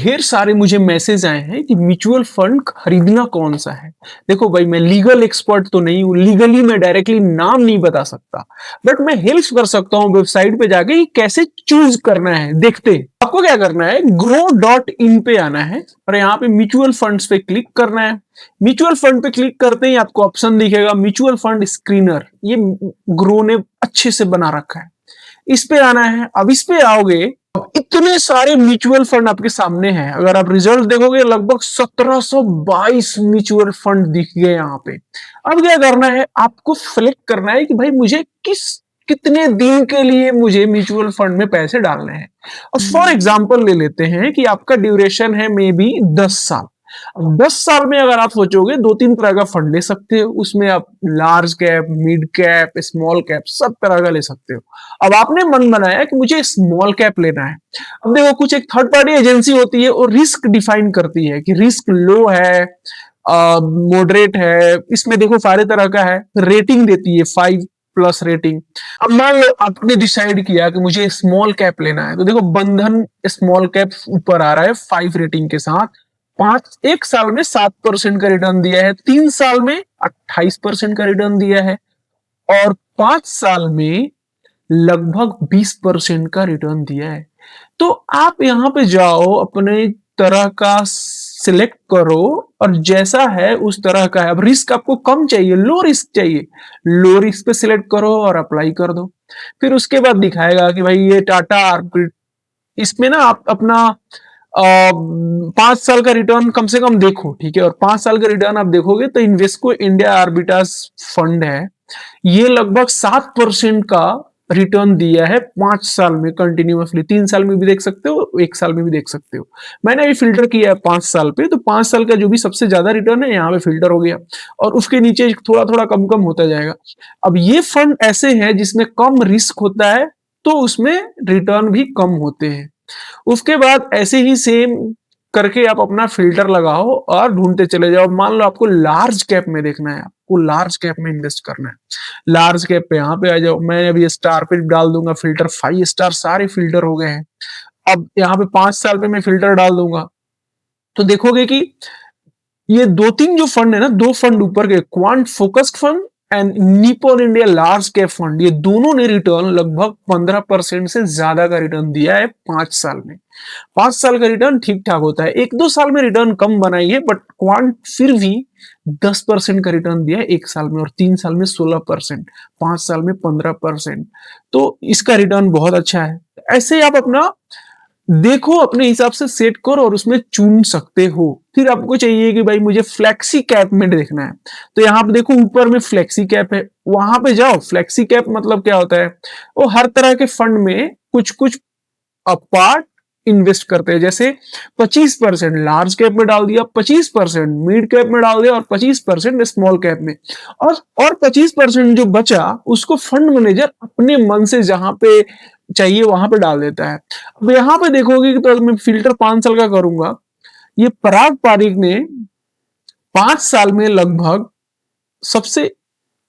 ढेर सारे मुझे मैसेज आए हैं कि म्यूचुअल फंड खरीदना कौन सा है। देखो भाई, मैं लीगल एक्सपर्ट तो नहीं हूँ, लीगली मैं डायरेक्टली नाम नहीं बता सकता, बट मैं हेल्प कर सकता हूँ वेबसाइट पे जाके कि कैसे चूज करना है। देखते हैं, आपको क्या करना है, grow.in पे आना है और यहाँ पे म्यूचुअल फंड्स पे क्लिक करना है। म्यूचुअल फंड पे क्लिक करते ही आपको ऑप्शन दिखेगा म्यूचुअल फंड स्क्रीनर, ये ग्रो ने अच्छे से बना रखा है, इस पे आना है। अब इस पे आओगे, अब इतने सारे म्यूचुअल फंड आपके सामने हैं। अगर आप रिजल्ट देखोगे लगभग 1722 म्यूचुअल फंड दिख गए यहाँ पे। अब क्या करना है, आपको सिलेक्ट करना है कि भाई मुझे कितने दिन के लिए मुझे म्यूचुअल फंड में पैसे डालने हैं। और फॉर एग्जांपल ले लेते हैं कि आपका ड्यूरेशन है मे बी 10 साल। अब 10 साल में अगर आप सोचोगे, दो तीन तरह का फंड ले सकते हो, उसमें आप large cap, mid cap, small cap, सब तरह का ले सकते हो। अब आपने मन बनाया कि मुझे स्मॉल कैप लेना है। अब देखो, कुछ एक थर्ड पार्टी एजेंसी होती है और रिस्क डिफाइन करती है कि रिस्क लो है, मॉडरेट है, इसमें देखो सारे तरह का है, रेटिंग देती है 5+ रेटिंग। अब मान लो आपने डिसाइड किया कि मुझे स्मॉल कैप लेना है, तो देखो बंधन स्मॉल कैप ऊपर आ रहा है 5 रेटिंग के साथ। 1 साल में 7% का रिटर्न दिया है, 3 साल में 28% का रिटर्न दिया है, और 5 साल में लगभग 20% का रिटर्न दिया है। तो आप यहां पे जाओ, अपने तरह का सिलेक्ट करो और जैसा है उस तरह का है। अब रिस्क आपको कम चाहिए, लो रिस्क चाहिए, लो रिस्क पे सिलेक्ट करो और अप्लाई कर दो। फिर उसके बाद दिखाएगा कि भाई ये टाटा आर्बिट, इसमें ना आप अपना 5 साल का रिटर्न कम से कम देखो, ठीक है। और 5 साल का रिटर्न आप देखोगे तो इन्वेस्को इंडिया आर्बिटाज फंड है, ये लगभग 7% का रिटर्न दिया है 5 साल में कंटिन्यूअसली। 3 साल में भी देख सकते हो, 1 साल में भी देख सकते हो। मैंने अभी फिल्टर किया है 5 साल पे, तो 5 साल का जो भी सबसे ज्यादा रिटर्न है यहाँ पे फिल्टर हो गया, और उसके नीचे थोड़ा थोड़ा कम कम होता जाएगा। अब ये फंड ऐसे हैं जिसमें कम रिस्क होता है, तो उसमें रिटर्न भी कम होते हैं। उसके बाद ऐसे ही सेम करके आप अपना फिल्टर लगाओ और ढूंढते चले जाओ। मान लो आपको लार्ज कैप में देखना है, आपको लार्ज कैप में इन्वेस्ट करना है, लार्ज कैप पे यहाँ पे आ जाओ। मैं अभी स्टार पे डाल दूंगा फिल्टर, 5 स्टार सारे फिल्टर हो गए हैं। अब यहाँ पे 5 साल पे मैं फिल्टर डाल दूंगा, तो देखोगे कि ये दो तीन जो फंड है ना, दो फंड ऊपर के, quant focused fund and Nippon India large cap fund, ये दोनों ने रिटर्न लगभग 15% से ज्यादा का रिटर्न दिया है 5 साल में। 5 साल का रिटर्न ठीक ठाक होता है, 1-2 साल में रिटर्न कम बनाई है, बट क्वांट फिर भी 10% का रिटर्न दिया है 1 साल में, और 3 साल में 16%, 5 साल में 15%। तो इसका रिटर्न बहुत अच्छा है। ऐसे आप अपना देखो, अपने हिसाब से सेट करो और उसमें चुन सकते हो। फिर आपको चाहिए कि भाई मुझे फ्लेक्सी कैप में देखना है, तो यहाँ पे देखो ऊपर में फ्लेक्सी कैप है, वहां पे जाओ। फ्लेक्सी कैप मतलब क्या होता है, वो हर तरह के फंड में कुछ कुछ पार्ट इन्वेस्ट करते हैं। जैसे 25% लार्ज कैप में डाल दिया, 25% मिड कैप में डाल दिया, और 25% स्मॉल कैप में, और 25% जो बचा उसको फंड मैनेजर अपने मन से जहां पे चाहिए वहां पे डाल देता है। अब यहां पे देखोगे कि, तो मैं फिल्टर 5 साल का करूंगा, ये पराग पारिक ने 5 साल में लगभग सबसे,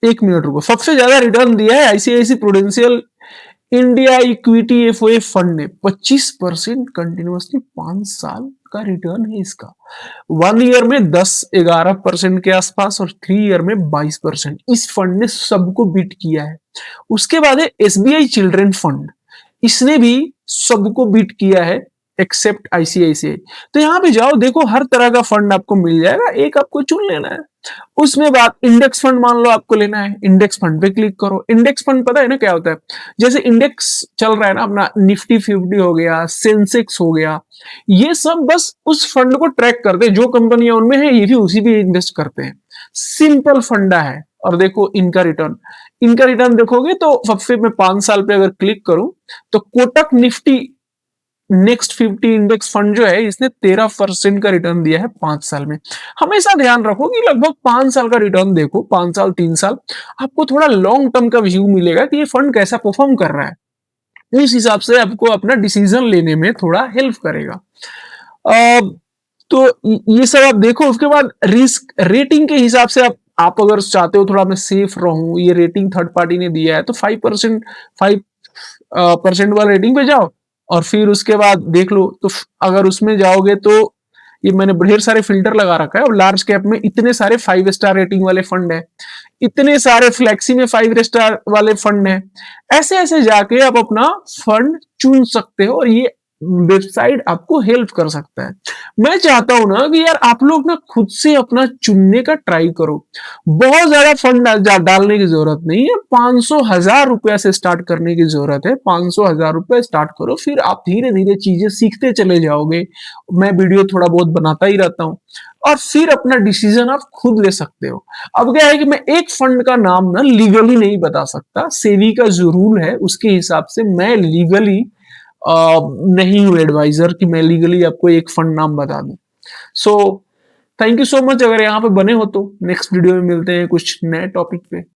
1 मिनट रुको, सबसे ज्यादा रिटर्न दिया है ICICI prudential India equity FOA fund ने 25% कंटिन्यूअसली 5 साल का रिटर्न है इसका। 1 ईयर में 10-11% के आसपास, और 3 ईयर में 22%। इस फंड ने सबको बीट किया है। उसके बाद है एसबीआई चिल्ड्रन फंड, इसने भी सबको बीट किया है एक्सेप्ट आईसीआईसीआई। तो यहां पे जाओ, देखो हर तरह का फंड आपको मिल जाएगा, एक आपको चुन लेना है। उसमें बात इंडेक्स फंड मान लो आपको लेना है, इंडेक्स फंड पे क्लिक करो। इंडेक्स फंड पता है ना क्या होता है, जैसे इंडेक्स चल रहा है ना अपना, निफ्टी 50 हो गया, सेंसेक्स हो गया, ये सब बस उस फंड को ट्रैक करते हैं, जो कंपनियां उनमें है ये भी उसी पे इन्वेस्ट करते हैं। सिंपल फंडा है। और देखो इनका रिटर्न देखोगे तो सबसे, मैं 5 साल पे अगर क्लिक करूं तो Kotak Nifty next 50 index fund जो है, इसने 13% का रिटर्न दिया है 5 साल में। हमेशा ध्यान रखो कि लगभग 5 साल का रिटर्न देखो, 5 साल 3 साल, आपको थोड़ा लॉन्ग टर्म का व्यू मिलेगा कि ये फंड कैसा परफॉर्म कर रहा है। इस हिसाब से आपको अपना डिसीजन लेने में थोड़ा हेल्प करेगा। तो ये सब आप देखो। उसके बाद रिस्क रेटिंग के हिसाब से आप अगर चाहते हो थोड़ा मैं सेफ रहूं, ये रेटिंग थर्ड पार्टी ने दिया है, तो 5% वाला रेटिंग पे जाओ, और फिर उसके बाद देख लो तो अगर उसमें जाओगे तो ये मैंने ढेर सारे फिल्टर लगा रखा है और लार्ज कैप में इतने सारे 5 स्टार रेटिंग वाले फंड है, इतने सारे फ्लेक्सी में 5 स्टार वाले फंड है। ऐसे ऐसे जाके आप अपना फंड चुन सकते हो और ये वेबसाइट आपको हेल्प कर सकता है। मैं चाहता हूं ना कि यार आप लोग ना खुद से अपना चुनने का ट्राई करो। बहुत ज्यादा फंड डालने की जरूरत नहीं है, 500,000 रुपया से स्टार्ट करने की जरूरत है। 500,000 रुपया स्टार्ट करो, फिर आप धीरे धीरे चीजें सीखते चले जाओगे। मैं वीडियो थोड़ा बहुत बनाता ही रहता हूँ और फिर अपना डिसीजन आप खुद ले सकते हो। अब क्या है कि मैं एक फंड का नाम ना लीगली नहीं बता सकता, सेबी का जो रूल है उसके हिसाब से मैं लीगली नहीं हूँ एडवाइजर कि मैं लीगली आपको एक फंड नाम बता दूं। So thank you so much. अगर यहाँ पे बने हो तो नेक्स्ट वीडियो में मिलते हैं कुछ नए टॉपिक पे।